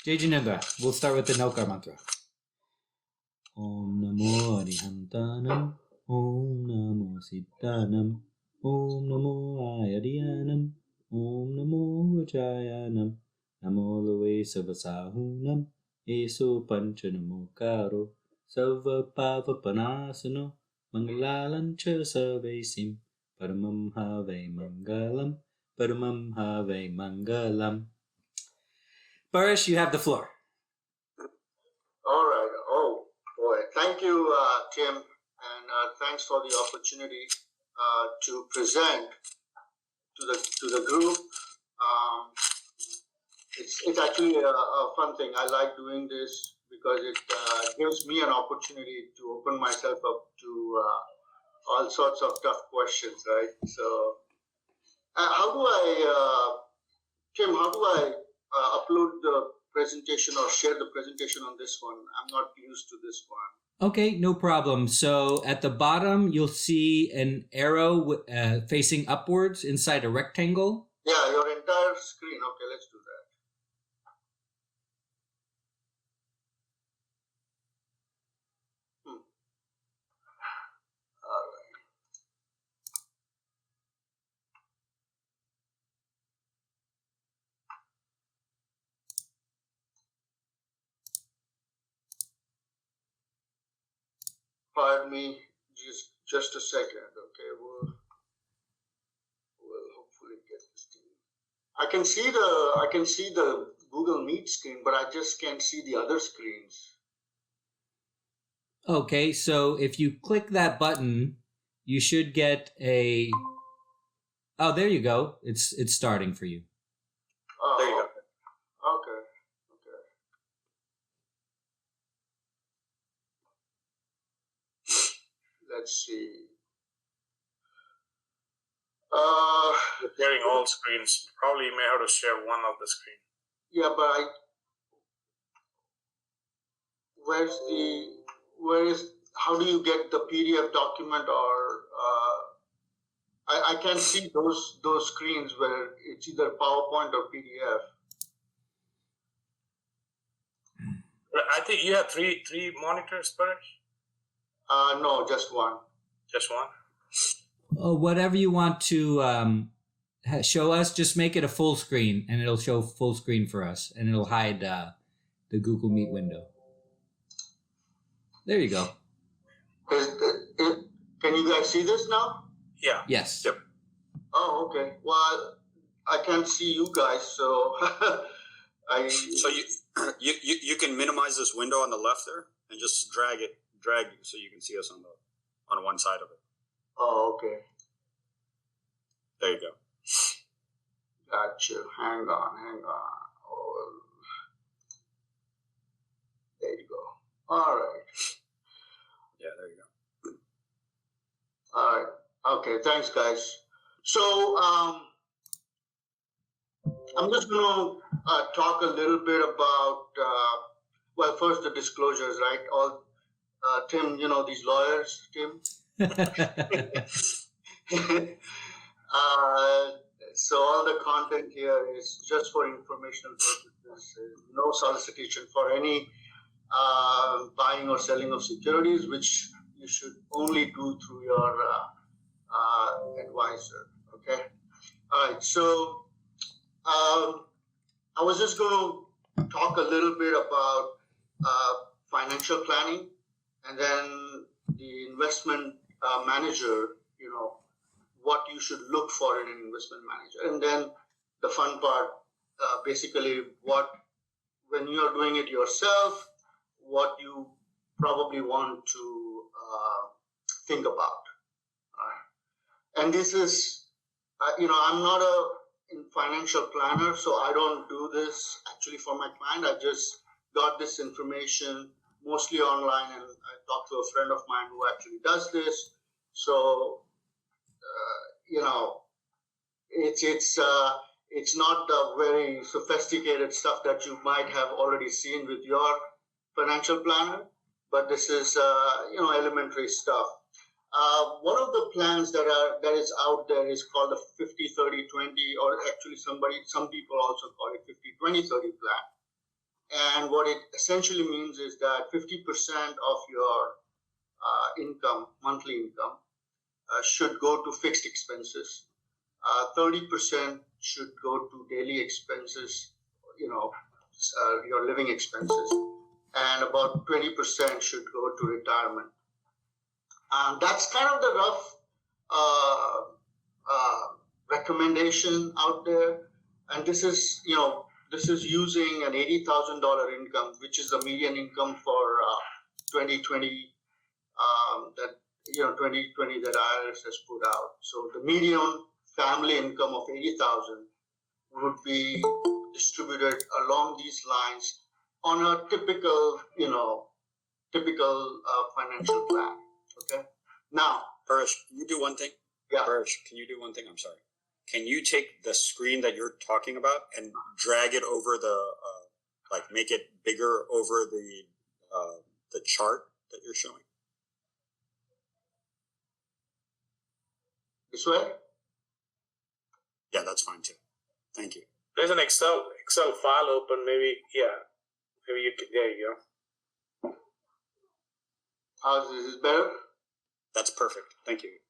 Jai Jinendra. We'll start with the Nilkar mantra. Om Namo Arihantanam. Om Namo Siddhanam. Om Namo Ayadhyanam. Om Namo Vajayanam. Namo Loe Savasahunam. Eso Panchanamo Karo. Sava Pava Panasano. Mangalalam Cha Savesim. Paramam Have Mangalam. Paramam Have Mangalam. Paresh, you have the floor. All right. Oh, boy. Thank you, Tim, and thanks for the opportunity to present to the group. It's actually a fun thing. I like doing this because it gives me an opportunity to open myself up to all sorts of tough questions, right? So, how do I, Tim? How do I upload the presentation or share the presentation on this one? I'm not used to this one. Okay, no problem. So at the bottom, you'll see an arrow facing upwards inside a rectangle. Yeah, your entire screen. Okay, let's do that. All right. Pardon me, just a second. Okay, we'll hopefully get this thing. I can see the Google Meet screen, but I just can't see the other screens. Okay, so if you click that button, you should get a. Oh, there you go. It's starting for you. Oh, there you go. Okay. Let's see. You're sharing all screens. Probably you may have to share one of the screen. Yeah, but how do you get the PDF document or I can't see those screens where it's either PowerPoint or PDF. I think you have three monitors, Paresh? No, just one. Just one? Whatever you want to show us, just make it a full screen, and it'll show full screen for us, and it'll hide the Google Meet window. There you go. Can you guys see this now? Yeah. Yes. Yep. Oh, okay. Well, I can't see you guys, so So you can minimize this window on the left there and just drag so you can see us on one side of it. Oh, okay. There you go. Gotcha. Hang on. Oh, there you go. All right. Yeah, there you go. All right. Okay. Thanks, guys. So I'm just going to talk a little bit about first the disclosures, right? All Tim, these lawyers, Tim. So all the content here is just for informational purposes. No solicitation for any buying or selling of securities, which you should only do through your advisor. Okay. All right. So I was just going to talk a little bit about financial planning, and then the investment manager, what you should look for in an investment manager. And then the fun part, basically when you are doing it yourself, what you probably want to think about. And this is, I'm not a financial planner, so I don't do this actually for my client. I just got this information mostly online, and I talked to a friend of mine who actually does this. So, it's not the very sophisticated stuff that you might have already seen with your financial planner, but this is elementary stuff. One of the plans that is out there is called the 50-30-20, or actually some people also call it 50-20-30 plan. And what it essentially means is that 50% of your income, monthly income, should go to fixed expenses. 30% should go to daily expenses, your living expenses, and about 20% should go to retirement. That's kind of the rough recommendation out there. And this is using an $80,000 income, which is the median income for 2020 that 2020 that IRS has put out. So the median family income of 80,000 would be distributed along these lines on a typical financial plan. Okay. Now, Parsh, can you do one thing? Yeah. Parsh, can you do one thing? I'm sorry. Can you take the screen that you're talking about and drag it over the, make it bigger over the chart that you're showing? This way? Yeah, that's fine too. Thank you. There's an Excel file open. Maybe you can. There you go. How's this? Is this better? That's perfect. Thank you.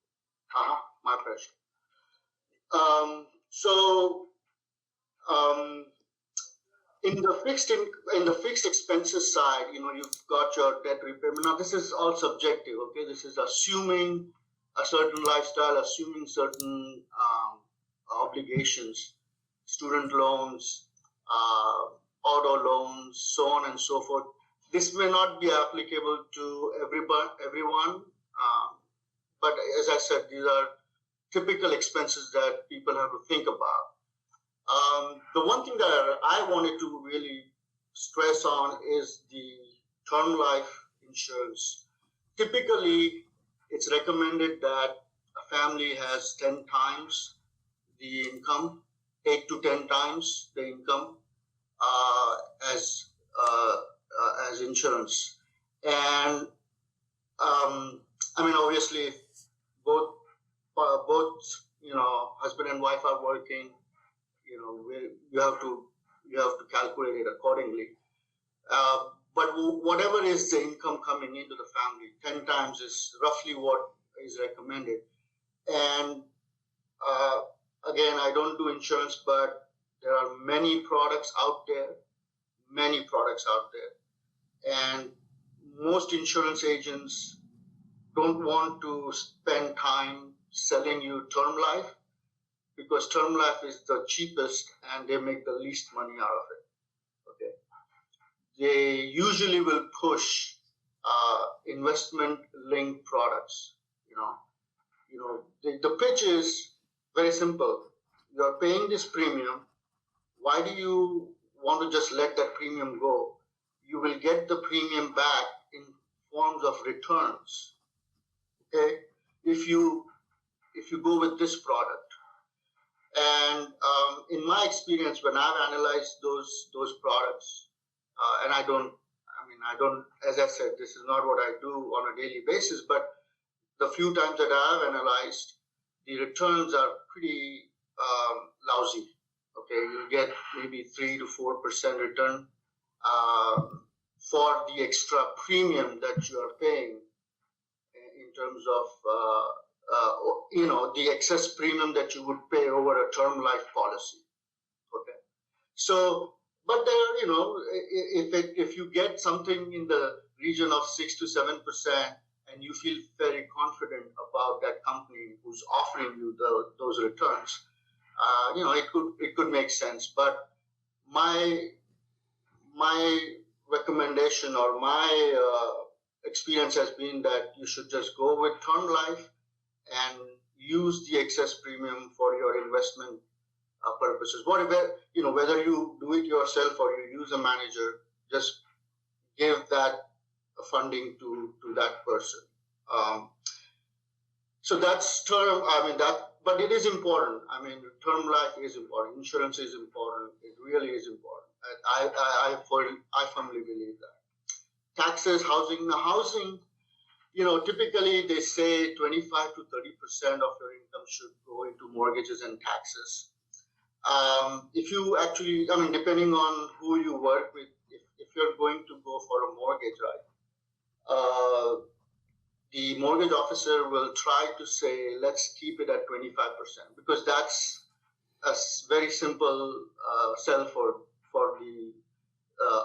My pleasure. In the fixed expenses side, you've got your debt repayment. Now this is all subjective. Okay, this is assuming a certain lifestyle, assuming certain obligations, student loans, auto loans, so on and so forth. This may not be applicable to everyone, but as I said, these are typical expenses that people have to think about. The one thing that I wanted to really stress on is the term life insurance. Typically, it's recommended that a family has 10 times the income, 8 to 10 times the income as insurance. And obviously, both husband and wife are working. You have to calculate it accordingly. But whatever is the income coming into the family, 10 times is roughly what is recommended. And again, I don't do insurance, but there are many products out there, and most insurance agents don't want to spend time selling you term life, because term life is the cheapest and they make the least money out of it. Okay, they usually will push investment-linked products. The pitch is very simple. You are paying this premium. Why do you want to just let that premium go? You will get the premium back in forms of returns. Okay, if you go with this product. And in my experience, when I've analyzed those products, and I don't, as I said, this is not what I do on a daily basis, but the few times that I've analyzed, the returns are pretty lousy. Okay, you'll get maybe 3 to 4% return for the extra premium that you are paying in terms of the excess premium that you would pay over a term life policy. Okay, so but there, if you get something in the region of 6 to 7%, and you feel very confident about that company who's offering you those returns, it could make sense. But my recommendation or my experience has been that you should just go with term life and use the excess premium for your investment purposes. Whether you do it yourself or you use a manager, just give that funding to that person. So that's term. But it is important. Term life is important. Insurance is important. It really is important. I firmly believe that. Taxes, housing. Typically they say 25 to 30% of your income should go into mortgages and taxes. If you actually, depending on who you work with, if you're a mortgage, right? The mortgage officer will try to say, let's keep it at 25%, because that's a very simple sell for the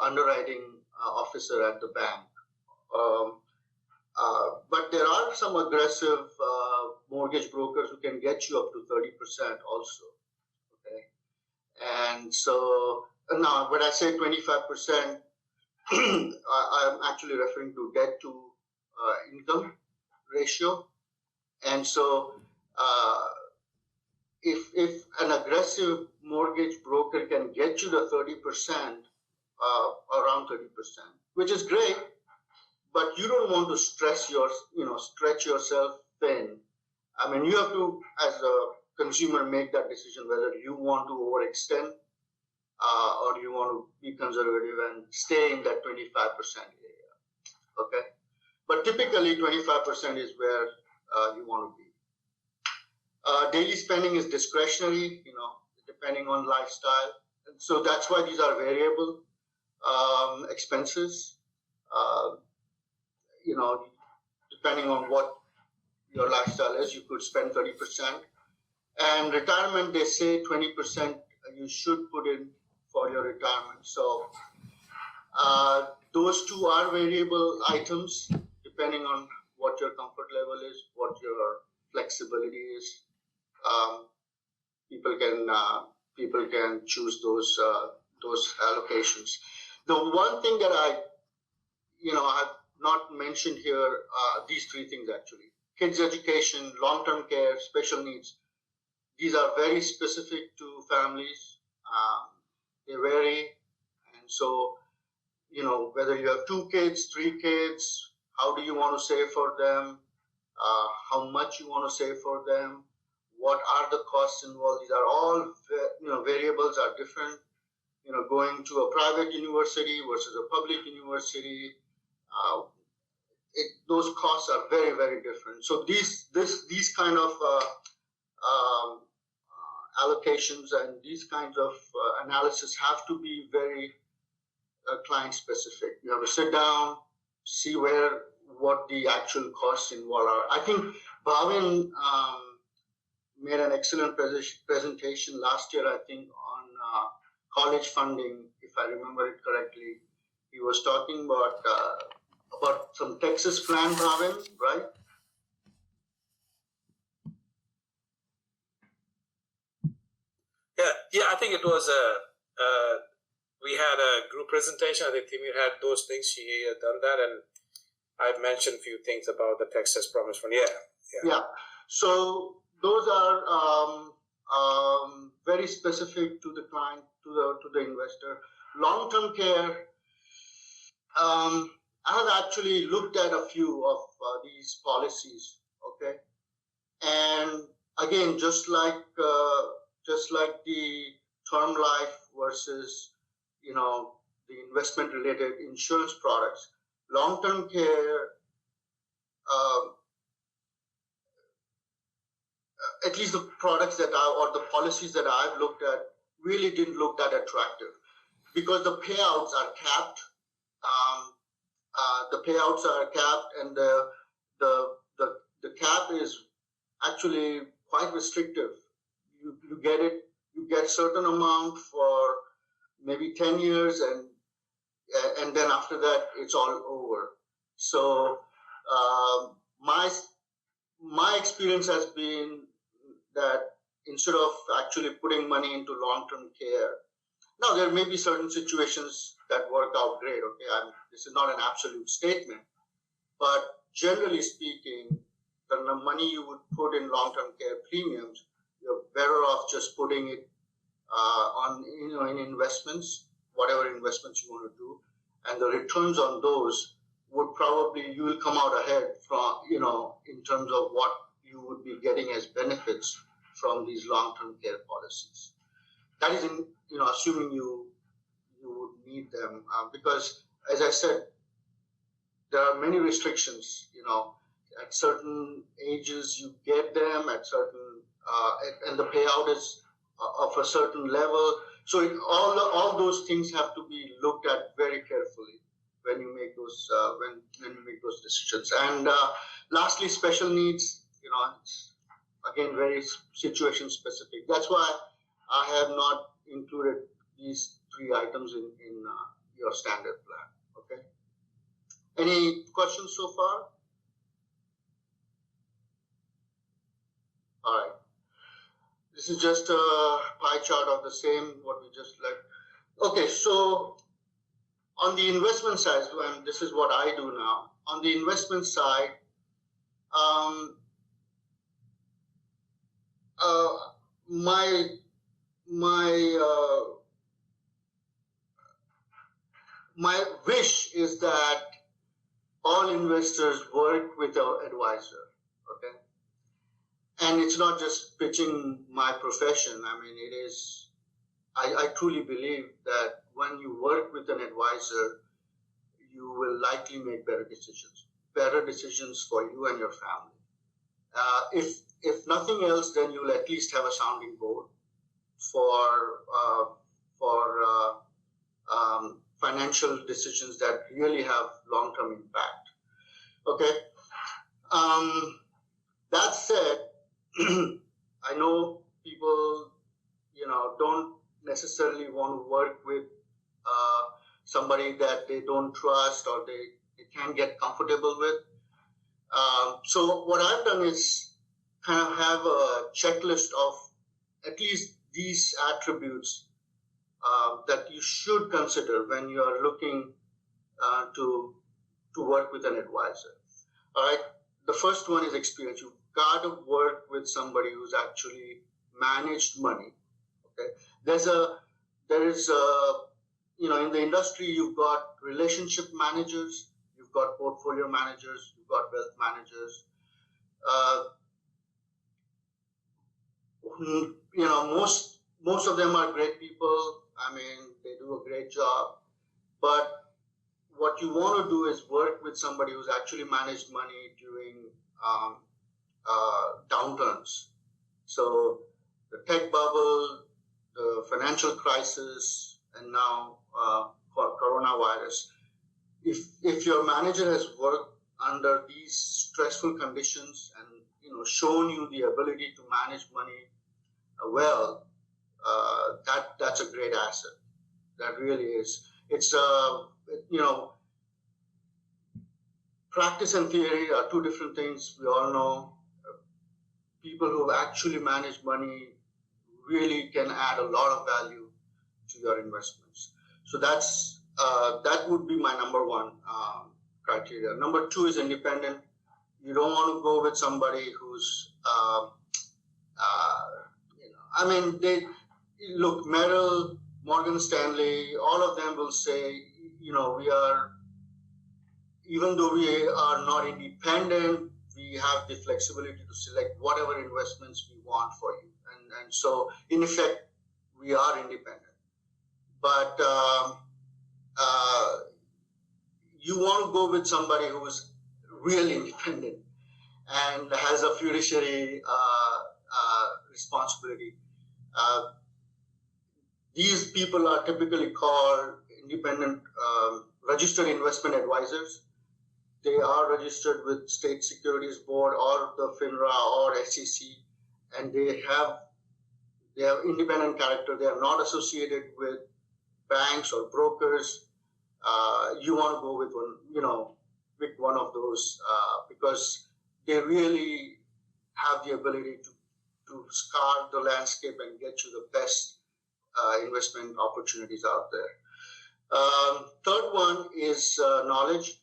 underwriting officer at the bank. But there are some aggressive mortgage brokers who can get you up to 30% also. Okay, and so now when I say 25%, I'm actually referring to debt to income ratio, and so if an aggressive mortgage broker can get you the 30%, around 30%, which is great, but you don't want to stretch yourself thin. I mean, you have to, as a consumer, make that decision whether you want to overextend or you want to be conservative and stay in that 25% area. Okay, but typically 25% is where you want to be. Daily spending is discretionary, depending on lifestyle, and so that's why these are variable expenses. Depending on what your lifestyle is, you could spend 30%. And retirement, they say 20% you should put in for your retirement. So those two are variable items, depending on what your comfort level is, what your flexibility is. People can choose those allocations. The one thing that I've not mentioned here, these three things actually: kids' education, long-term care, special needs. These are very specific to families. They vary, and so whether you have 2 kids, 3 kids, how do you want to save for them? How much you want to save for them? What are the costs involved? These are all variables are different. Going to a private university versus a public university, those costs are very, very different. So these kind of allocations and these kinds of analysis have to be very client specific. You have to sit down, see what the actual costs involved are. I think Bhavin made an excellent presentation last year, I think, on college funding, if I remember it correctly. He was talking about some Texas plan, Bhavin, right? Yeah, I think it was we had a group presentation. I think Timur had those things. She had done that, and I mentioned a few things about the Texas Promise Fund. Yeah. So those are very specific to the client, to the investor. Long-term care. I have actually looked at a few of these policies. Okay, and again, just like the term life versus the investment related insurance products, long-term care, at least the products or the policies that I've looked at really didn't look that attractive because the payouts are capped. The payouts are capped, and the cap is actually quite restrictive. You get certain amount for maybe 10 years, and then after that it's all over. So my experience has been that instead of actually putting money into long-term care, now there may be certain situations that work out great. Okay, this is not an absolute statement, but generally speaking, the money you would put in long-term care premiums, you're better off just putting it in investments, whatever investments you want to do, and the returns on those would probably, you will come out ahead from in terms of what you would be getting as benefits from these long-term care policies. That is assuming you would need them, because as I said, there are many restrictions. At certain ages you get them, at certain and the payout is of a certain level. So all those things have to be looked at very carefully when you make those decisions. And lastly, special needs, it's again very situation specific. That's why I have not included these three items in your standard plan. Okay. Any questions so far? All right. This is just a pie chart of the same what we just left. Okay, so on the investment side, and this is what I do now. On the investment side, my wish is that all investors work with an advisor. Okay, and it's not just pitching my profession. I mean, it is. I truly believe that when you work with an advisor, you will likely make better decisions for you and your family. If nothing else, then you'll at least have a sounding board for financial decisions that really have long-term impact. Okay. That said, I know people, don't necessarily want to work with somebody that they don't trust or they can't get comfortable with. So what I've done is kind of have a checklist of at least these attributes that you should consider when you are looking to work with an advisor. All right. The first one is experience. You've got to work with somebody who's actually managed money. Okay. There is in the industry, you've got relationship managers, you've got portfolio managers, you've got wealth managers. Most of them are great people. I mean, they do a great job. But what you want to do is work with somebody who's actually managed money during downturns. So the tech bubble, the financial crisis, and now coronavirus. If your manager has worked under these stressful conditions and shown you the ability to manage money well, that's a great asset. That really is. It's practice and theory are two different things. We all know people who actually manage money really can add a lot of value to your investments. So that would be my number one criteria. Number two is independent. You don't want to go with somebody who's they look, Merrill, Morgan Stanley, all of them will say, even though we are not independent, we have the flexibility to select whatever investments we want for you. And so, in effect, we are independent. But you want to go with somebody who is really independent and has a fiduciary responsibility. These people are typically called independent registered investment advisors. They are registered with State Securities Board or the FINRA or SEC, and they have independent character. They are not associated with banks or brokers. You want to go with one of those because they really have the ability to scour the landscape and get you the best investment opportunities out there. Third one is knowledge.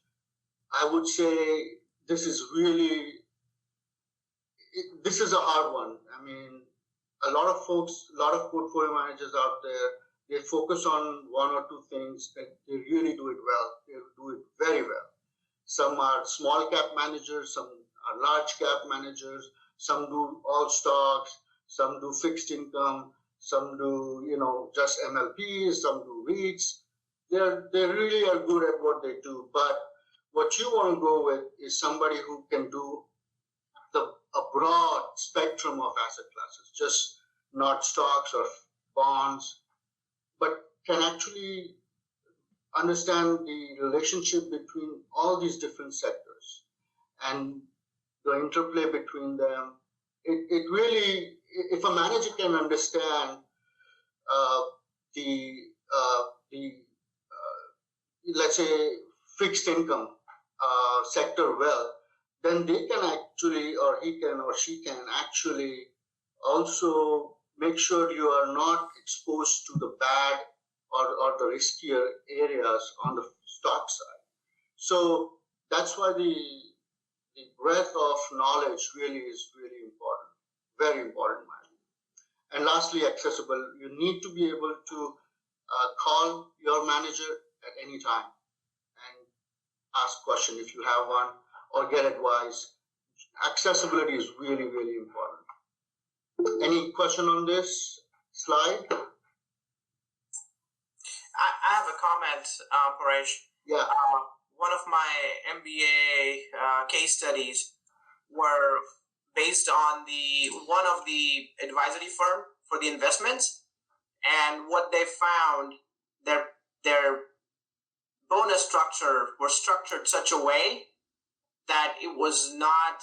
I would say this is a hard one. I mean, a lot of portfolio managers out there, they focus on one or two things, but they really do it well. They do it very well. Some are small cap managers, some are large cap managers, some do all stocks, some do fixed income, some do, just MLPs, some do REITs. They really are good at what they do. But what you want to go with is somebody who can do a broad spectrum of asset classes, just not stocks or bonds, but can actually understand the relationship between all these different sectors. and the interplay between them. It really, if a manager can understand uh, the let's say fixed income sector well, then they can actually, or he can or she can actually also make sure you are not exposed to the bad or the riskier areas on the stock side. So that's why the breadth of knowledge really is really important, very important, man. And lastly, accessible. You need to be able to call your manager at any time and ask question if you have one or get advice. Accessibility is really, really important. Any question on this slide? I have a comment, Paresh. Yeah. One of my MBA case studies were based on one of the advisory firm for the investments, and what they found, their bonus structure was structured such a way that it was not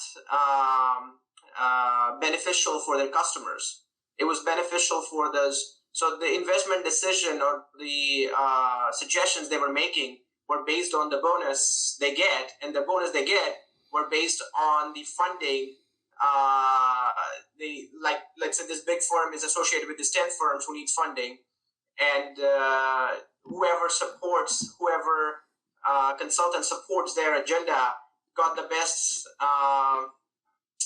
beneficial for their customers. It was beneficial for those. So the investment decision or the suggestions they were making were based on the bonus they get, and the bonus they get were based on the funding. Let's say this big firm is associated with this 10 firms who needs funding, and whoever consultant supports their agenda got the best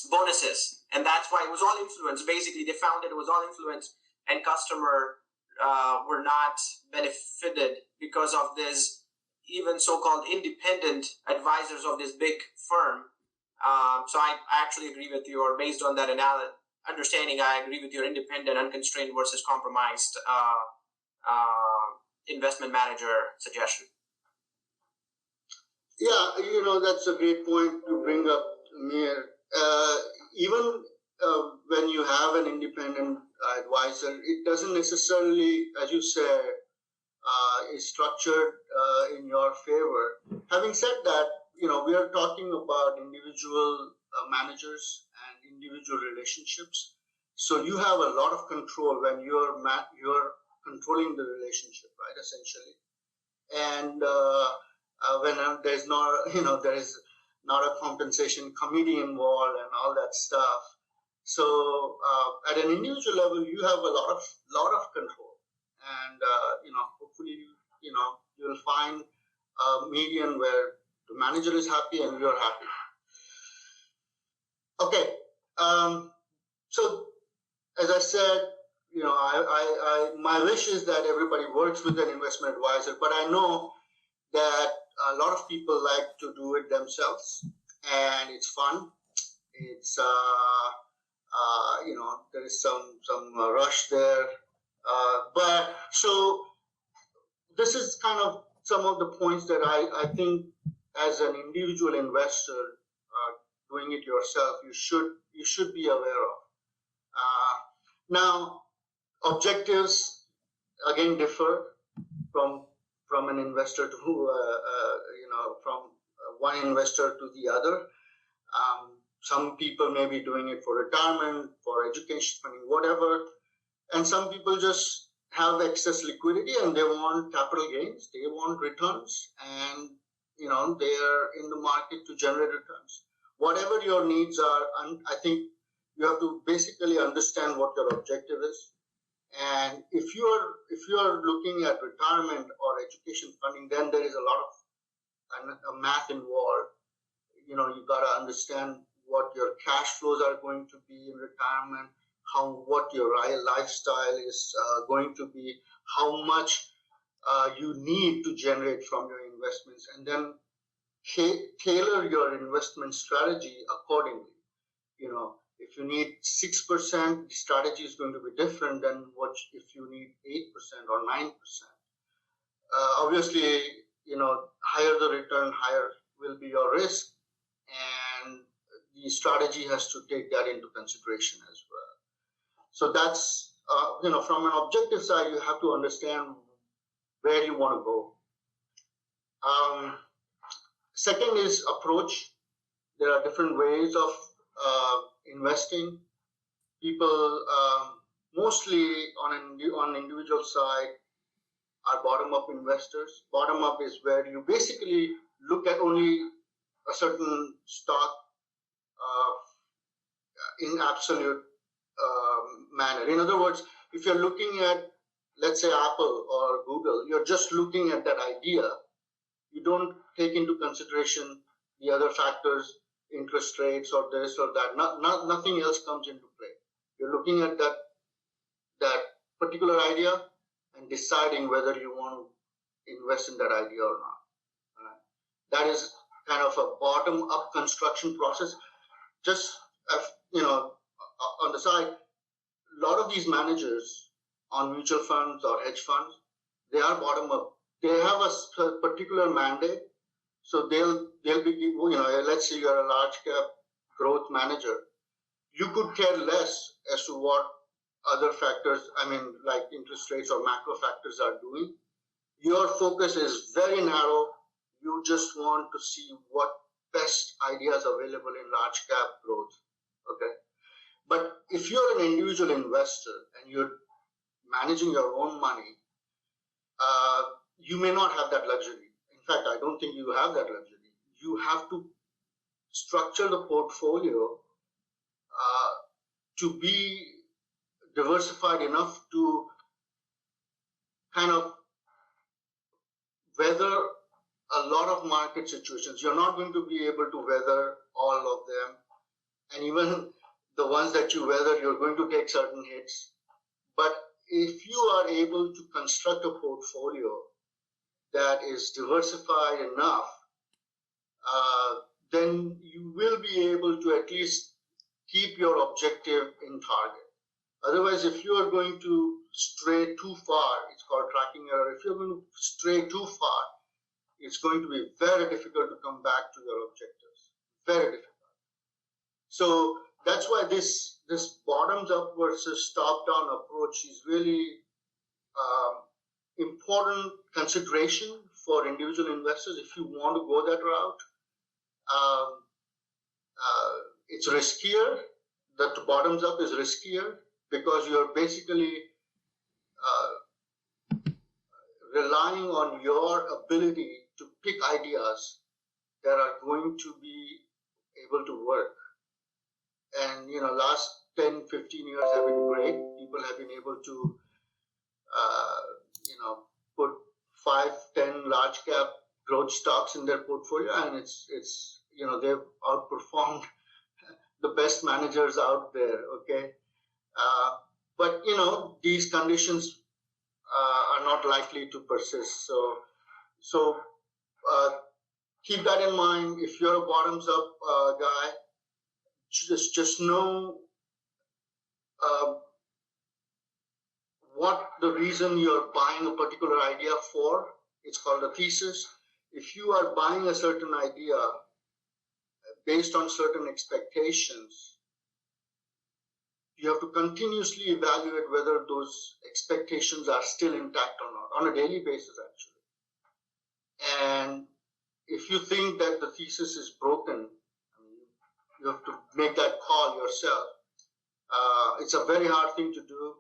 bonuses, and that's why it was all influence. Basically, they found that it was all influence, and customer were not benefited because of this. Even so-called independent advisors of this big firm. So I actually agree with you, or based on that understanding, I agree with your independent, unconstrained versus compromised investment manager suggestion. Yeah, that's a great point to bring up, Mir. Even when you have an independent advisor, it doesn't necessarily, as you said, is structured in your favor. Having said that, we are talking about individual managers and individual relationships. So you have a lot of control when you're controlling the relationship, right? Essentially, and when there's not, there is not a compensation committee involved and all that stuff. So at an individual level, you have a lot of control, and hopefully, you'll find a median where the manager is happy and you're happy. Okay, so as I said, my wish is that everybody works with an investment advisor, but I know that a lot of people like to do it themselves, and it's fun. It's there is some rush there, but so this is kind of some of the points that I think as an individual investor doing it yourself, you should be aware of. Now, objectives again differ from an investor to from one investor to the other. Some people may be doing it for retirement, for education funding, whatever, and some people just have excess liquidity and they want capital gains, they want returns, and they're in the market to generate returns. Whatever your needs are, I think you have to basically understand what your objective is. And if you are looking at retirement or education funding, then there is a lot of math involved. You got to understand what your cash flows are going to be in retirement, what your lifestyle is going to be, how much you need to generate from your investments, and then tailor your investment strategy accordingly. If you need 6%, the strategy is going to be different than what if you need 8% or 9%. Obviously, higher the return, higher will be your risk, and the strategy has to take that into consideration as well. So that's, from an objective side, you have to understand where you want to go. Second is approach. there are different ways of investing. People mostly on individual side are bottom-up investors. Bottom-up is where you basically look at only a certain stock in absolute manner. In other words, if you're looking at, let's say, Apple or Google, you're just looking at that idea. You don't take into consideration the other factors, interest rates or this or that. Nothing else comes into play. You're looking at that particular idea and deciding whether you want to invest in that idea or not. Right? That is kind of a bottom-up construction process. Just on the side, a lot of these managers on mutual funds or hedge funds, they are bottom-up. They have a particular mandate, so they'll be, let's say you're a large cap growth manager, you could care less as to what other factors, like interest rates or macro factors are doing. Your focus is very narrow. You just want to see what best ideas available in large cap growth. Okay. But if you're an individual investor and you're managing your own money, you may not have that luxury. In fact, I don't think you have that luxury. You have to structure the portfolio to be diversified enough to kind of weather a lot of market situations. You're not going to be able to weather all of them. And even the ones that you weather, you're going to take certain hits. But if you are able to construct a portfolio that is diversified enough, then you will be able to at least keep your objective in target. Otherwise, if you are going to stray too far, it's called tracking error. If you're going to stray too far, it's going to be very difficult to come back to your objectives. Very difficult. So that's why this bottoms up versus top down approach is really important consideration for individual investors. If you want to go that route, it's riskier. That bottoms up is riskier because you're basically relying on your ability to pick ideas that are going to be able to work. And last 10, 15 years have been great. People have been able to put 5, 10 large cap growth stocks in their portfolio, and it's they've outperformed the best managers out there. Okay, but these conditions are not likely to persist. So keep that in mind. If you're a bottoms up guy, just know what the reason you're buying a particular idea for. It's called a thesis. If you are buying a certain idea based on certain expectations, you have to continuously evaluate whether those expectations are still intact or not, on a daily basis, actually. And if you think that the thesis is broken, you have to make that call yourself. It's a very hard thing to do.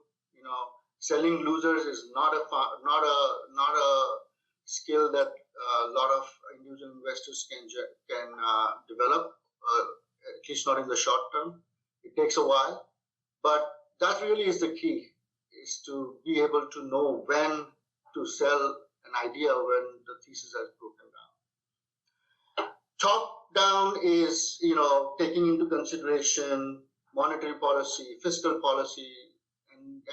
Selling losers is not a skill that a lot of individual investors can develop, at least not in the short term. It takes a while, but that really is the key: is to be able to know when to sell an idea when the thesis has broken down. Top down is taking into consideration monetary policy, fiscal policy,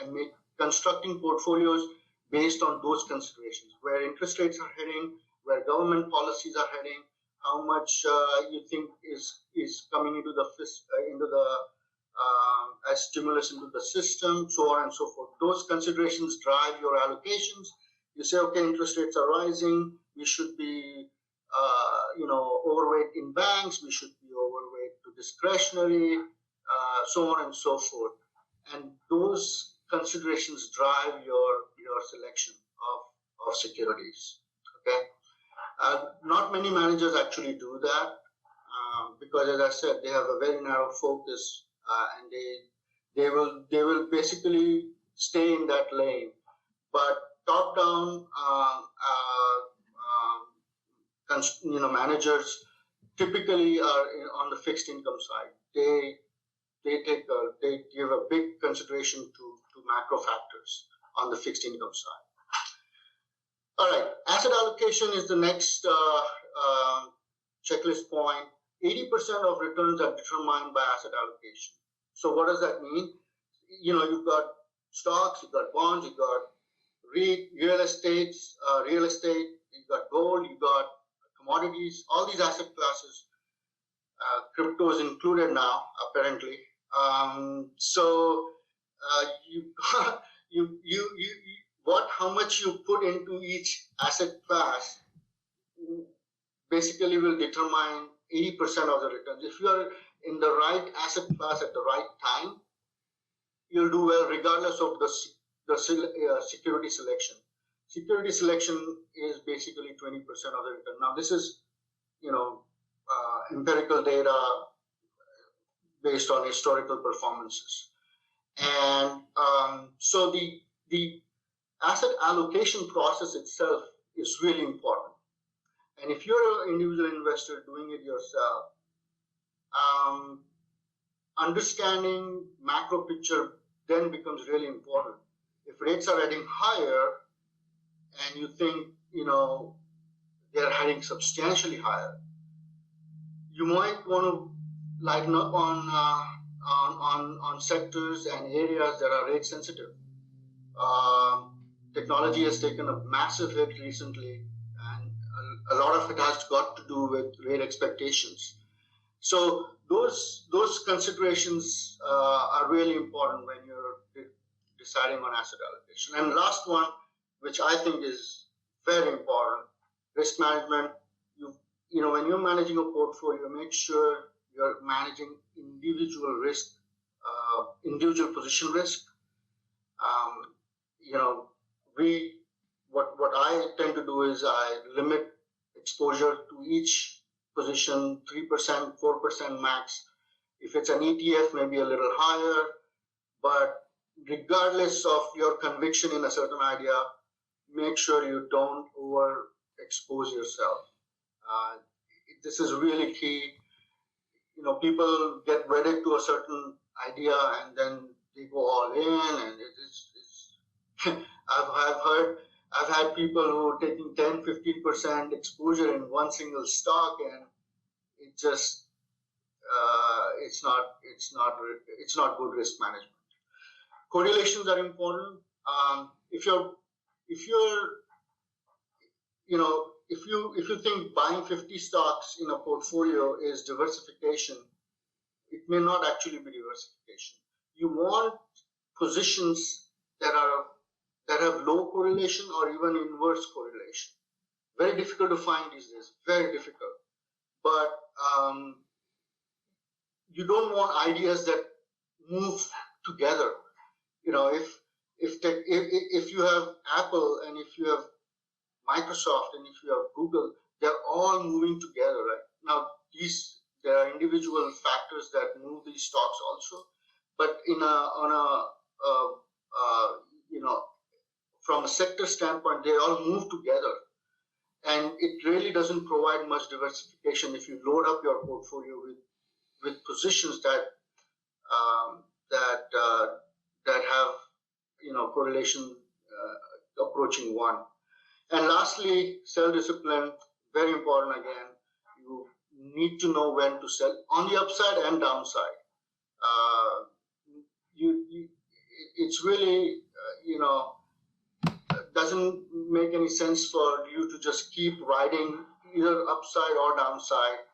and constructing portfolios based on those considerations, where interest rates are heading, where government policies are heading, how much you think is coming into the as stimulus into the system, so on and so forth. Those considerations drive your allocations. You say, okay, interest rates are rising. We should be overweight in banks. We should be overweight to discretionary, so on and so forth. And those considerations drive your selection of securities. Okay, not many managers actually do that. because, as I said, they have a very narrow focus, and they will basically stay in that lane. But top-down, managers typically are on the fixed income side. They give a big consideration to macro factors on the fixed income side. All right, asset allocation is the next checklist point. 80% of returns are determined by asset allocation. So what does that mean? You've got stocks, you've got bonds, you've got real estate, you've got gold, you've got commodities, all these asset classes. Crypto is included now, apparently. How much you put into each asset class basically will determine 80% of the returns. If you are in the right asset class at the right time, you'll do well regardless of the security selection. Security selection is basically 20% of the return. Now, this is, empirical data based on historical performances. And so the asset allocation process itself is really important. And if you're an individual investor doing it yourself, understanding macro picture then becomes really important. If rates are heading higher and you think, they're heading substantially higher, you might want to lighten up on sectors and areas that are rate sensitive. Technology has taken a massive hit recently, and a lot of it has got to do with rate expectations. So those considerations are really important when you're deciding on asset allocation. And last one, which I think is very important, risk management. When you're managing a portfolio, make sure you're managing individual risk, individual position risk. What I tend to do is I limit exposure to each position 3%, 4% max. If it's an ETF, maybe a little higher. But regardless of your conviction in a certain idea, make sure you don't overexpose yourself. This is really key. People get wedded to a certain idea and then they go all in, and I've had people who are taking 10, 15% exposure in one single stock, and it just it's not good risk management. Correlations are important. If you think buying 50 stocks in a portfolio is diversification, it may not actually be diversification. You want positions that have low correlation or even inverse correlation. Very difficult to find these days. Very difficult. But you don't want ideas that move together. If you have Apple and if you have Microsoft and if you have Google, they're all moving together, right? Now, there are individual factors that move these stocks also, but from a sector standpoint, they all move together, and it really doesn't provide much diversification if you load up your portfolio with positions that have correlation approaching 1. And lastly, self-discipline, very important again. You need to know when to sell on the upside and downside. It's really, doesn't make any sense for you to just keep riding either upside or downside,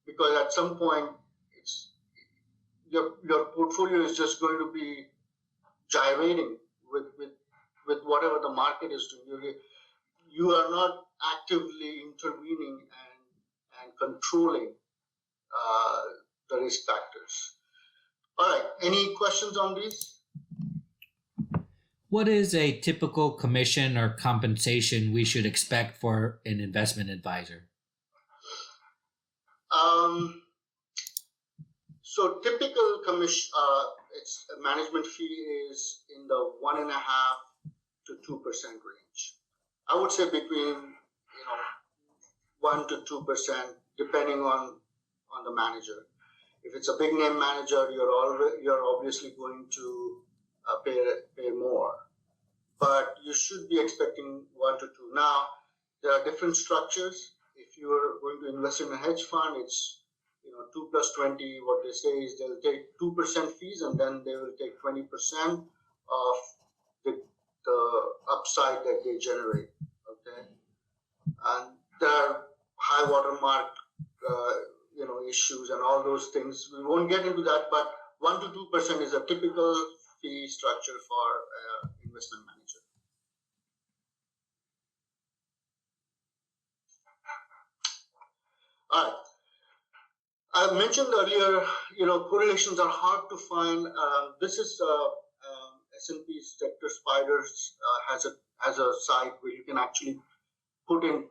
because at some point, your portfolio is just going to be gyrating with whatever the market is doing. You are not actively intervening and controlling the risk factors. All right, any questions on these? What is a typical commission or compensation we should expect for an investment advisor? So typical commission, its management fee is in the 1.5% to 2% range. I would say between 1 to 2%, depending on the manager. If it's a big name manager, you're obviously going to pay more, but you should be expecting 1 to 2. Now, there are different structures. If you are going to invest in a hedge fund, it's 2 plus 20. What they say is they'll take 2% fees, and then they will take 20% of the upside that they generate. Okay, and there are high watermark issues and all those things. We won't get into that, but 1 to 2% is a typical fee structure for investment manager. All right. I mentioned earlier, correlations are hard to find. This is S&P Sector Spiders has a site where you can actually put in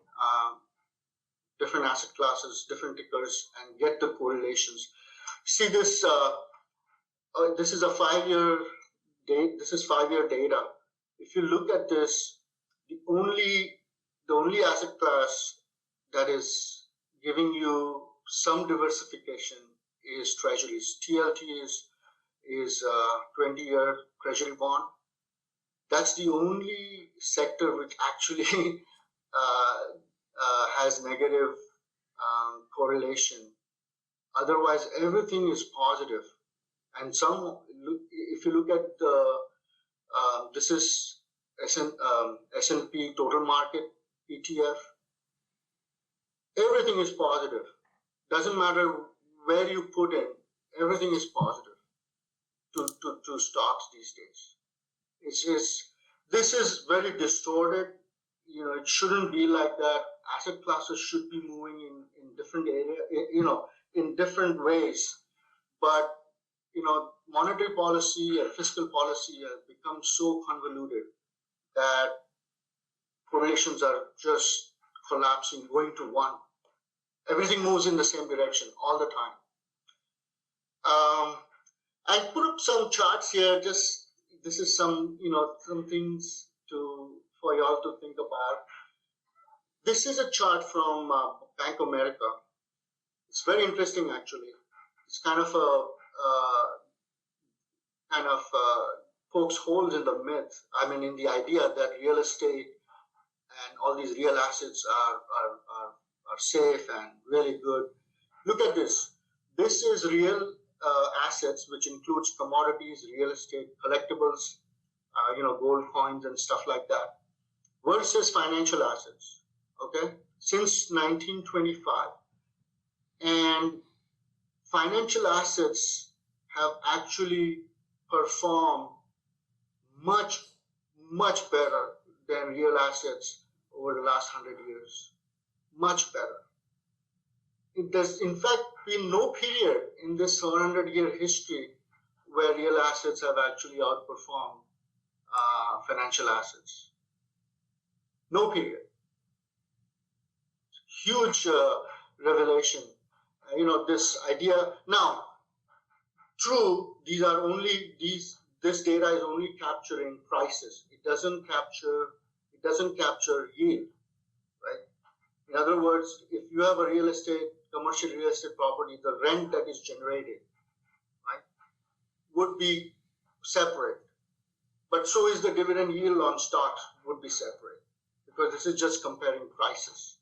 different asset classes, different tickers, and get the correlations. See this. This is a 5-year date. This is 5-year data. If you look at this, the only asset class that is giving you some diversification is treasuries. TLT is 20-year treasury bond. That's the only sector which actually has negative correlation. Otherwise, everything is positive. And if you look at this is S&P total market ETF, everything is positive. Doesn't matter where you put in, everything is positive to stocks these days. This is very distorted. It shouldn't be like that. Asset classes should be moving in different area, in different ways. But monetary policy and fiscal policy have become so convoluted that correlations are just collapsing, going to 1. Everything moves in the same direction all the time. I put up some charts here. This is some things for y'all to think about. This is a chart from Bank of America. It's very interesting, actually. It's kind of pokes holes in the myth. I mean, in the idea that real estate and all these real assets are safe and really good. Look at this. This is real assets, which includes commodities, real estate, collectibles, gold coins and stuff like that, versus financial assets. Okay, since 1925, and financial assets have actually performed much better than real assets over the last 100 years. Much better. There's in fact been no period in this 100-year history where real assets have actually outperformed financial assets. No period. Huge revelation. This idea. Now, true, this data is only capturing prices. It doesn't capture yield, right? In other words, if you have a commercial real estate property, the rent that is generated, right, would be separate. But so is the dividend yield on stocks would be separate, because this is just comparing prices.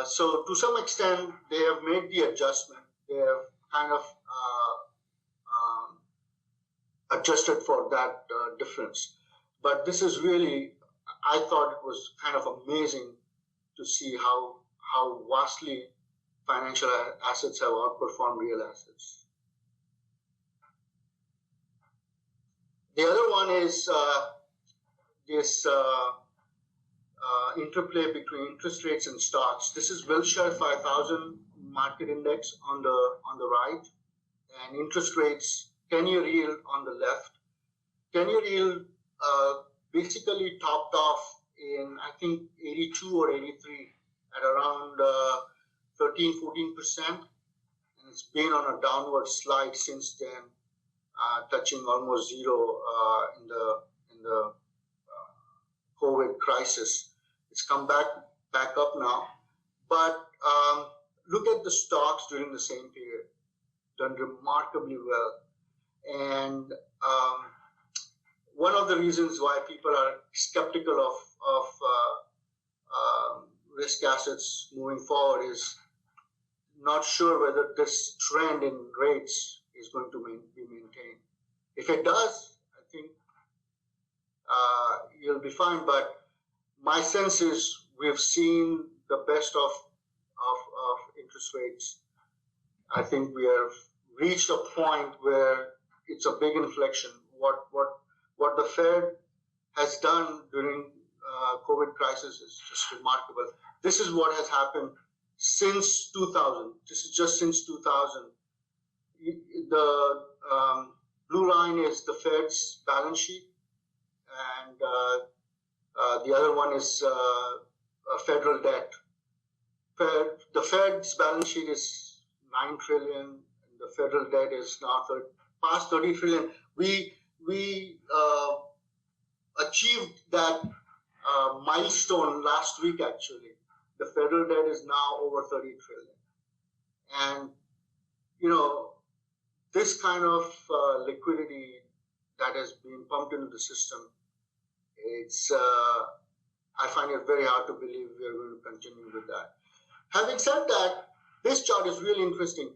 So to some extent, they have made the adjustment. They have kind of adjusted for that difference. But this is really, I thought it was kind of amazing to see how vastly financial assets have outperformed real assets. The other one is this interplay between interest rates and stocks. This is Wilshire 5000 market index on the right, and interest rates, 10-year yield on the left. 10-year yield basically topped off in, I think, 82 or 83 at around 13-14%, and it's been on a downward slide since then, touching almost zero in the COVID crisis. It's come back up now, but look at the stocks during the same period, done remarkably well. And one of the reasons why people are skeptical of risk assets moving forward is not sure whether this trend in rates is going to be maintained. If it does, I think you'll be fine. But my sense is we've seen the best of interest rates. I think we have reached a point where it's a big inflection. What the Fed has done during COVID crisis is just remarkable. This is what has happened since 2000. This is just since 2000. The blue line is the Fed's balance sheet, and the other one is federal debt. The Fed's balance sheet is 9 trillion, and the federal debt is now past 30 trillion. We achieved that milestone last week, actually. The federal debt is now over 30 trillion. And, this kind of liquidity that has been pumped into the system, I find it very hard to believe we are going to continue with that. Having said that, this chart is really interesting.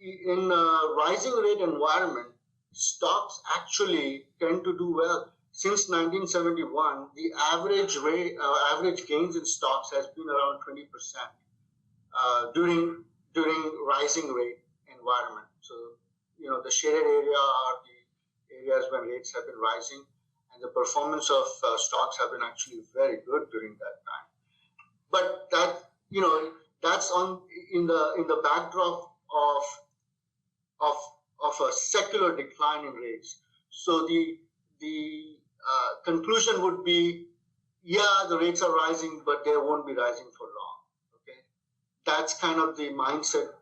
In a rising rate environment, stocks actually tend to do well. Since 1971, the average gains in stocks has been around 20% during rising rate environment. So, the shaded area are the areas when rates have been rising, and the performance of stocks have been actually very good during that time. But that's in the backdrop of a secular decline in rates. So the conclusion would be, the rates are rising, but they won't be rising for long. Okay, that's kind of the mindset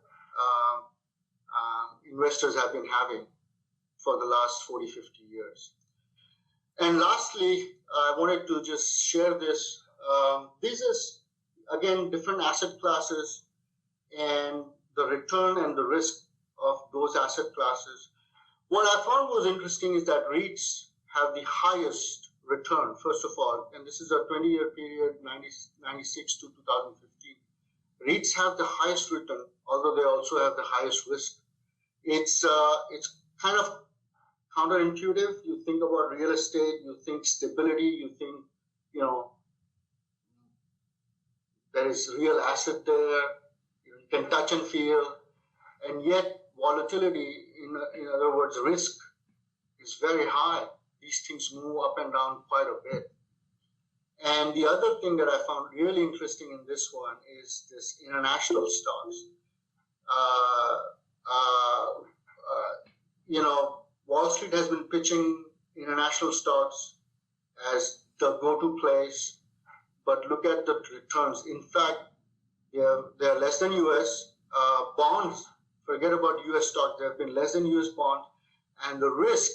investors have been having for the last 40, 50 years. And lastly, I wanted to just share this. This is, again, different asset classes and the return and the risk of those asset classes. What I found was interesting is that REITs have the highest return, first of all, and this is a 20-year period, 1996 to 2015. REITs have the highest return, although they also have the highest risk. It's kind of counterintuitive. You think about real estate, you think stability, you think, there is real asset there, you can touch and feel, and yet volatility, in other words, risk, is very high. These things move up and down quite a bit. And the other thing that I found really interesting in this one is this international stocks. Wall Street has been pitching international stocks as the go-to place, but look at the returns. In fact, they are less than U.S. bonds. Forget about U.S. stocks. They have been less than U.S. bonds, and the risk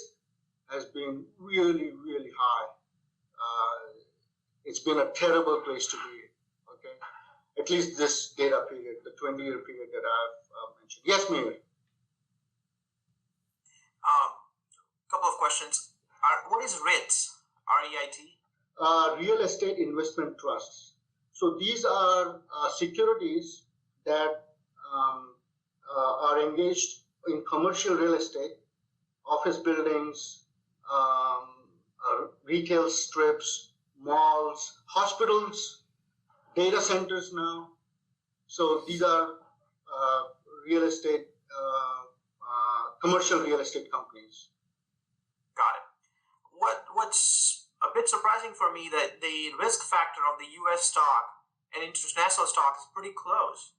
has been really, really high. It's been a terrible place to be. Okay, at least this data period, the 20-year period that I've mentioned. Yes, Miri. Couple of questions. What is REITs? R-E-I-T? Real estate investment trusts. So these are securities that are engaged in commercial real estate, office buildings, retail strips, malls, hospitals, data centers now. So these are real estate, commercial real estate companies. Got it. What's a bit surprising for me that the risk factor of the U.S. stock and international stock is pretty close.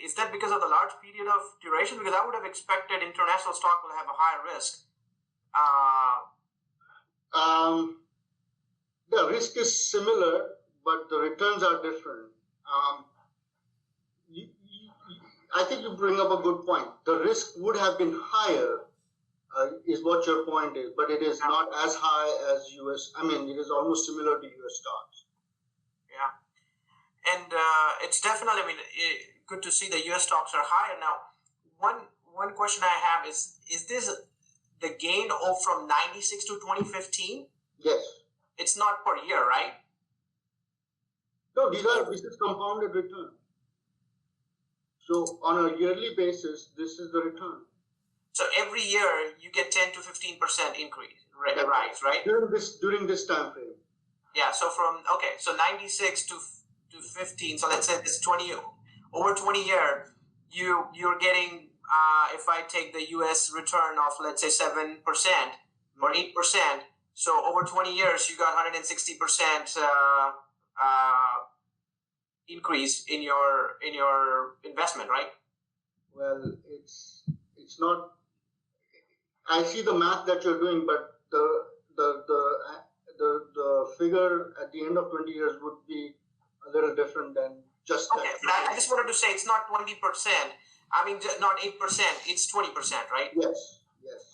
Is that because of the large period of duration? Because I would have expected international stock will have a higher risk. The risk is similar, but the returns are different. I think you bring up a good point. The risk would have been higher, is what your point is, but it is not as high as US. I mean, it is almost similar to US stocks. Yeah, and it's definitely. I mean, good to see the US stocks are higher now. One question I have is this the gain from 96 to 2015? Yes. It's not per year, right? No, this is compounded return. So on a yearly basis, this is the return. So every year you get 10 to 15% increase, rise, right? During this time frame. Yeah. So so 96 to 15. So let's say this 20 over 20 year, you're getting. If I take the U.S. return of let's say 7% or 8%, so over 20 years you got 160% increase in your investment, right? Well, it's not. I see the math that you're doing, but the figure at the end of 20 years would be a little different than just okay. that. I just wanted to say it's not 20%. I mean, not 8%. It's 20%, right? Yes.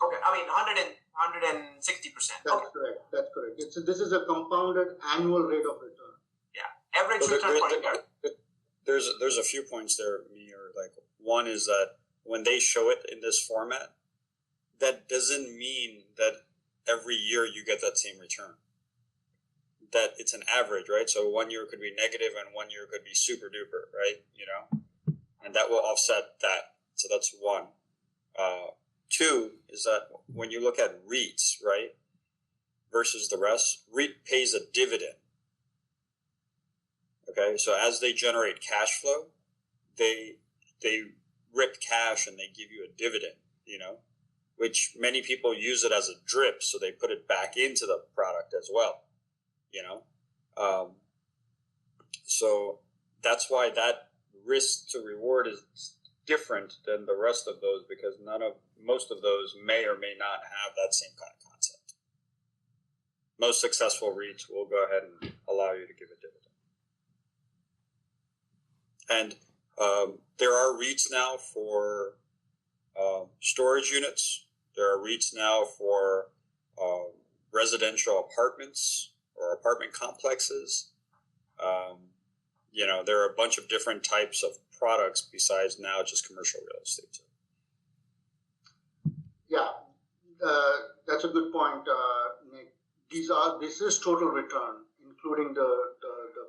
Okay. I mean, 160%. That's correct. This is a compounded annual rate of return. Yeah. Average return per year. There's a few points there, like one is that when they show it in this format, that doesn't mean that every year you get that same return. That it's an average, right? So 1 year could be negative and 1 year could be super duper, right? And that will offset that. So that's one. Two is that when you look at REITs, right, versus the rest, REIT pays a dividend. Okay, so as they generate cash flow, they rip cash and they give you a dividend, which many people use it as a drip, so they put it back into the product as well, So that's why that risk to reward is different than the rest of those, because most of those may or may not have that same kind of concept. Most successful REITs will go ahead and allow you to give a dividend. And there are REITs now for storage units. There are REITs now for residential apartments or apartment complexes. There are a bunch of different types of products besides now just commercial real estate. Yeah, that's a good point, Nick. This is total return, including the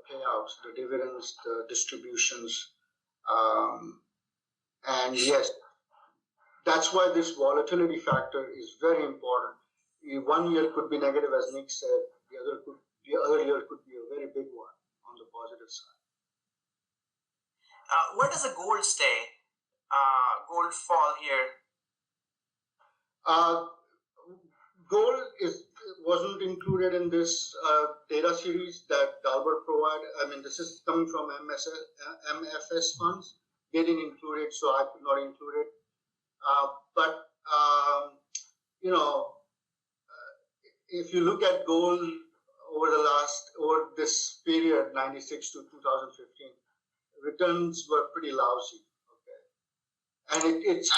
payouts, the dividends, the distributions, and yes, that's why this volatility factor is very important. 1 year could be negative, as Nick said. The other year could be a very big one on the positive side. Where does the gold stay? Gold fall here? Gold wasn't included in this data series that Dalbert provided. I mean, this is coming from MFS funds. They didn't include it, so I could not include it. But if you look at gold over this period, 96 to 2015, returns were pretty lousy. Okay, and it's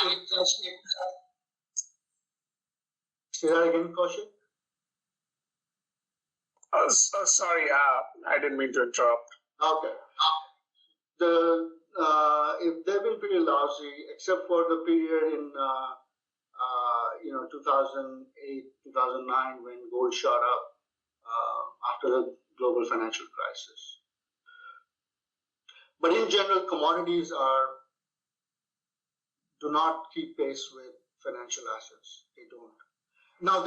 say that again, Kaushik? Sorry, I didn't mean to interrupt. Okay. They've been pretty lousy, except for the period in 2008, 2009, when gold shot up after the global financial crisis. But in general, commodities do not keep pace with financial assets. They don't. Now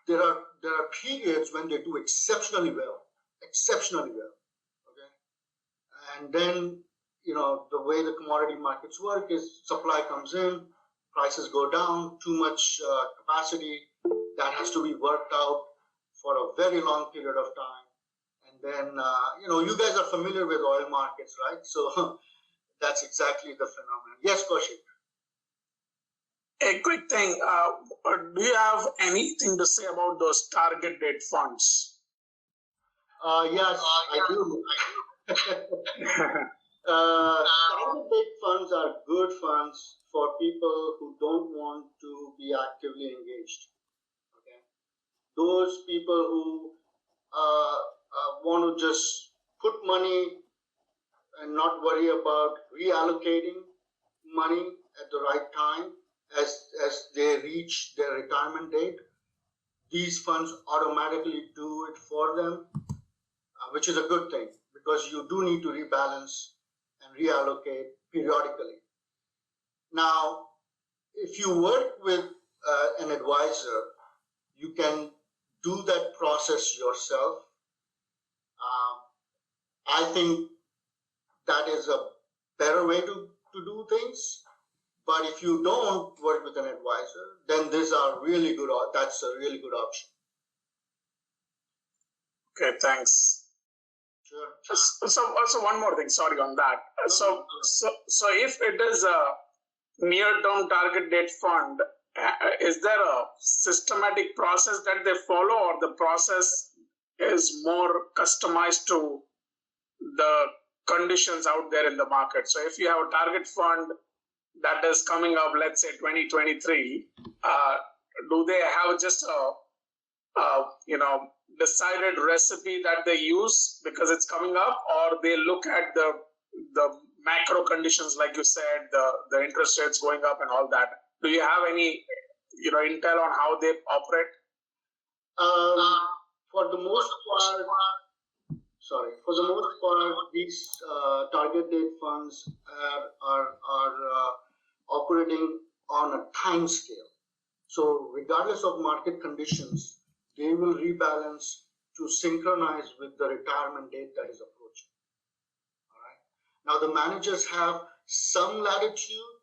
there are periods when they do exceptionally well. Okay, and then the way the commodity markets work is supply comes in, prices go down, too much capacity that has to be worked out for a very long period of time. And then, you guys are familiar with oil markets, right? So that's exactly the phenomenon. Yes, Kaushik. A quick thing, do you have anything to say about those target date funds? Yes, I do. Target date funds are good funds for people who don't want to be actively engaged. Okay, those people who want to just put money and not worry about reallocating money at the right time as they reach their retirement date. These funds automatically do it for them, which is a good thing because you do need to rebalance and reallocate periodically. Now, if you work with an advisor, you can do that process yourself. I think that is a better way to do things. But if you don't work with an advisor, then these are really good. That's a really good option. Okay, thanks. Sure. So also one more thing. Sorry on that. So if it is a near-term target date fund, is there a systematic process that they follow, or the process is more customized to the conditions out there in the market? So if you have a target fund that is coming up, let's say 2023, do they have just a decided recipe that they use because it's coming up, or they look at the macro conditions, like you said, the interest rates going up and all that? Do you have any intel on how they operate? For the most part, these target date funds are operating on a time scale. So regardless of market conditions, they will rebalance to synchronize with the retirement date that is approaching. All right. Now the managers have some latitude.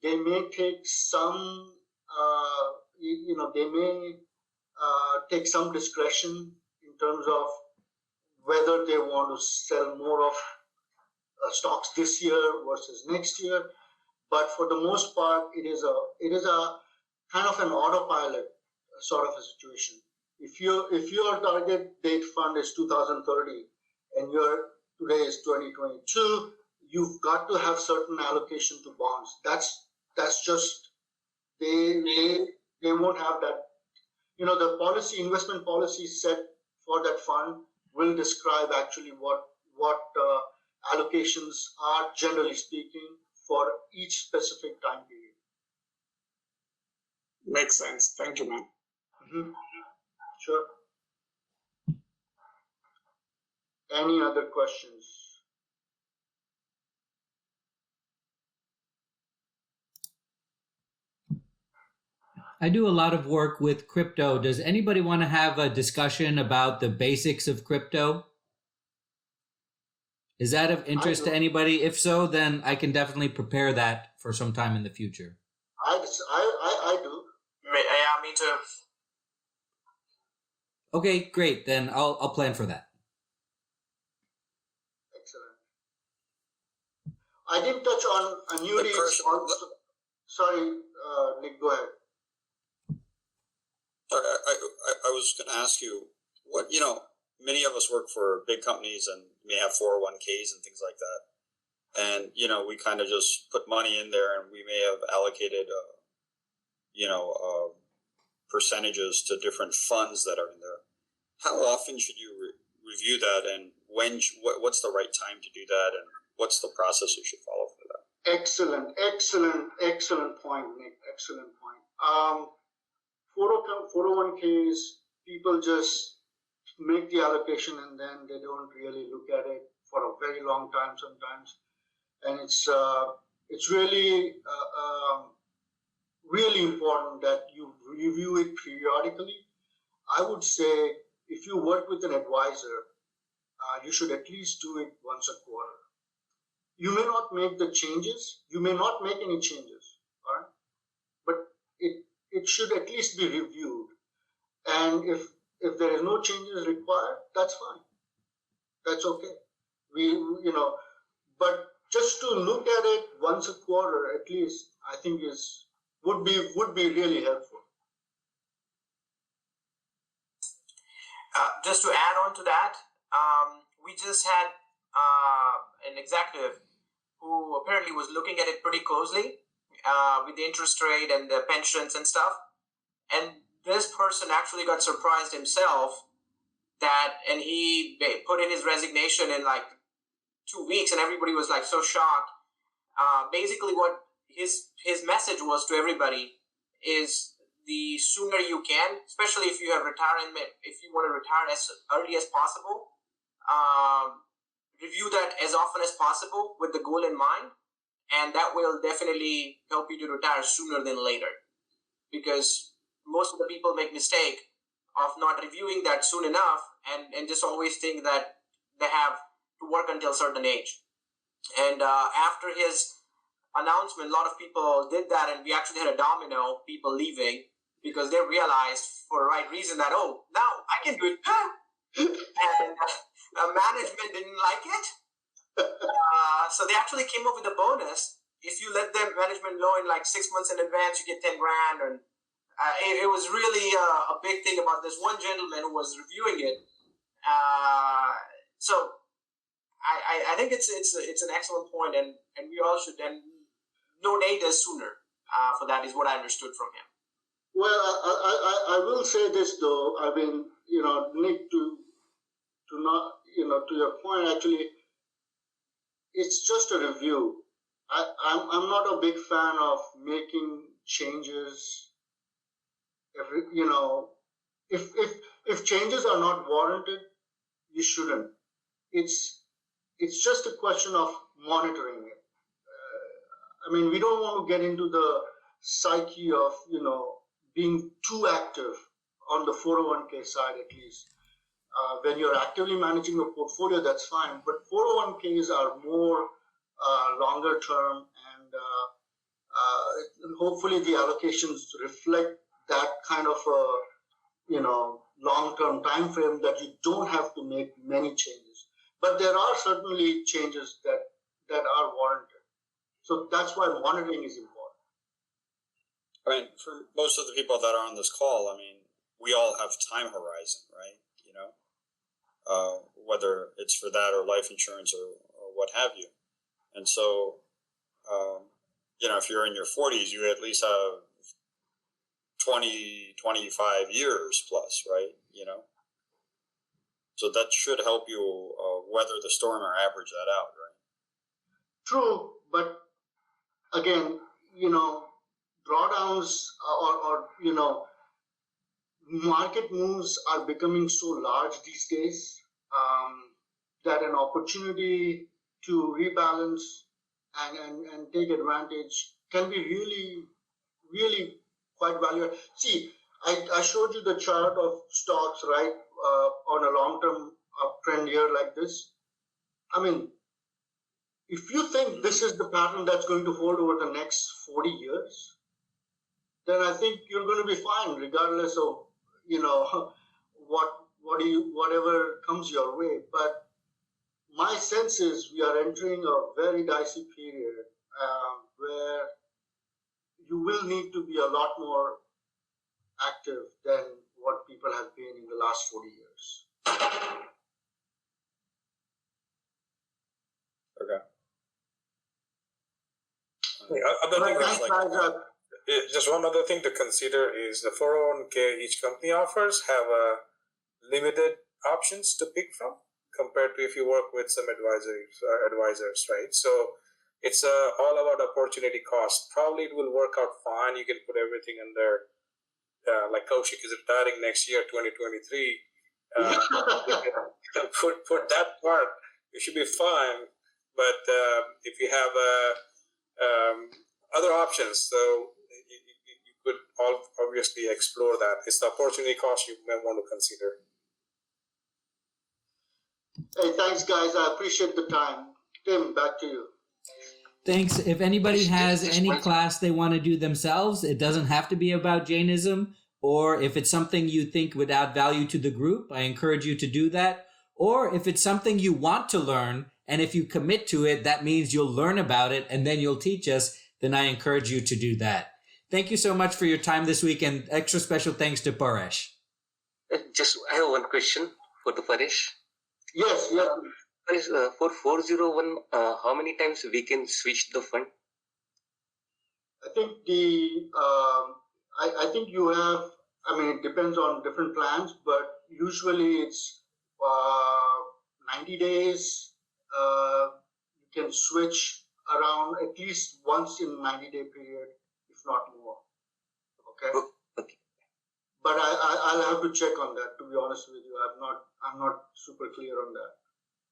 They may take some, they may take some discretion in terms of whether they want to sell more of stocks this year versus next year. But for the most part, it is a kind of an autopilot sort of a situation. If your target date fund is 2030 and today is 2022, you've got to have certain allocation to bonds. That's just they won't have that. The investment policy set for that fund will describe actually what allocations are, generally speaking, for each specific time period. Makes sense. Thank you, man. Mm-hmm. Sure. Any other questions? I do a lot of work with crypto. Does anybody want to have a discussion about the basics of crypto? Is that of interest to anybody? If so, then I can definitely prepare that for some time in the future. I do. Yeah, me too. Okay, great. Then I'll plan for that. Excellent. I didn't touch on annuities. Sorry, Nick, go ahead. I was going to ask you, what, many of us work for big companies and may have 401ks and things like that. And, we kind of just put money in there, and we may have allocated, percentages to different funds that are in there. How often should you review that, and what's the right time to do that, and what's the process you should follow for that? Excellent point, Nick. Excellent point. 401ks, people just make the allocation and then they don't really look at it for a very long time sometimes, and it's really really important that you review it periodically. I would say if you work with an advisor, you should at least do it once a quarter. You may not make the changes, you may not make any changes, all right? But it should at least be reviewed. And if there is no changes required, that's fine. That's okay. But just to look at it once a quarter at least, I think would be really helpful. Just to add on to that, we just had an executive who apparently was looking at it pretty closely with the interest rate and the pensions and stuff. And this person actually got surprised himself and he put in his resignation in like 2 weeks, and everybody was like so shocked. Basically, what his message was to everybody is the sooner you can, especially if you have retirement, if you want to retire as early as possible, review that as often as possible with the goal in mind, and that will definitely help you to retire sooner than later. Because most of the people make mistake of not reviewing that soon enough and just always think that they have to work until a certain age. And after his announcement, a lot of people did that, and we actually had a domino, people leaving, because they realized for the right reason that, oh, now I can do it. And management didn't like it. So they actually came up with a bonus. If you let them management know in like 6 months in advance, you get 10 grand. And it was really a big thing about this one gentleman who was reviewing it. So I think it's an excellent point, and we all should, and no date is sooner for that is what I understood from him. Well, I will say this though. I mean, Nick, to not, to your point, actually, it's just a review. I'm not a big fan of making changes. If changes are not warranted, you shouldn't. It's just a question of monitoring it. I mean, we don't want to get into the psyche of, being too active on the 401k side, at least. When you're actively managing a portfolio, that's fine. But 401ks are more longer term, and hopefully the allocations reflect that kind of a, long-term time frame that you don't have to make many changes. But there are certainly changes that are warranted. So that's why monitoring is important. I mean, for most of the people that are on this call, I mean, we all have time horizon, right? Whether it's for that or life insurance or what have you. And so, if you're in your 40s, you at least have 20, 25 years plus, right? So that should help you weather the storm or average that out, right? True, but again, drawdowns or market moves are becoming so large these days that an opportunity to rebalance and take advantage can be really, really quite valuable. See, I showed you the chart of stocks, right, on a long-term uptrend year like this. I mean, if you think this is the pattern that's going to hold over the next 40 years, then I think you're going to be fine, regardless of whatever comes your way. But my sense is we are entering a very dicey period where you will need to be a lot more active than what people have been in the last 40 years. Okay. Just one other thing to consider is the 401k each company offers have limited options to pick from compared to if you work with some advisors, right? So it's all about opportunity cost. Probably it will work out fine. You can put everything under, like Kaushik is retiring next year, 2023. Put that part, you should be fine. But if you have other options, so you could obviously explore that. It's the opportunity cost you may want to consider. Hey, thanks, guys. I appreciate the time. Tim, back to you. Thanks. If anybody has any class they want to do themselves, it doesn't have to be about Jainism. Or if it's something you think would add value to the group, I encourage you to do that. Or if it's something you want to learn, and if you commit to it, that means you'll learn about it and then you'll teach us, then I encourage you to do that. Thank you so much for your time this week, and extra special thanks to Paresh. I have one question for the Paresh. Yes. For 401, how many times we can switch the fund? I think I think you have. I mean, it depends on different plans, but usually it's 90 days. You can switch around at least once in 90-day period, if not more. Okay. Okay. But I'll have to check on that. To be honest with you, I'm not super clear on that.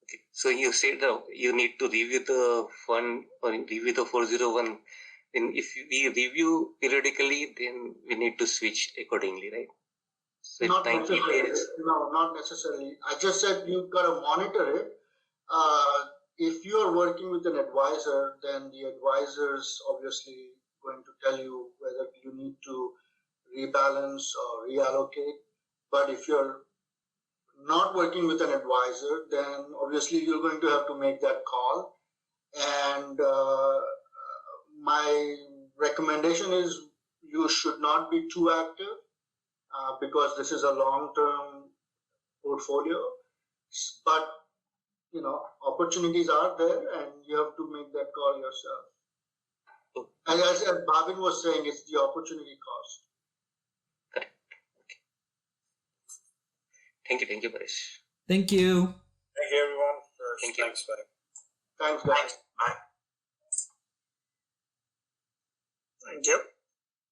Okay. So you said you need to review the fund or review the 401. Then if we review periodically, then we need to switch accordingly, right? So Not 90 necessarily. days. No, not necessarily. I just said you've got to monitor it. If you are working with an advisor, then the advisor is obviously going to tell you whether you need to rebalance or reallocate. But if you're not working with an advisor, then obviously you're going to have to make that call. And my recommendation is you should not be too active because this is a long-term portfolio. But opportunities are there, and you have to make that call yourself. And as Bhavin was saying, it's the opportunity cost. Correct. Okay. Thank you, Paresh. Thank you. Thank you, everyone. Thank you. Thanks, bye. Thanks, guys. Bye. Thank you.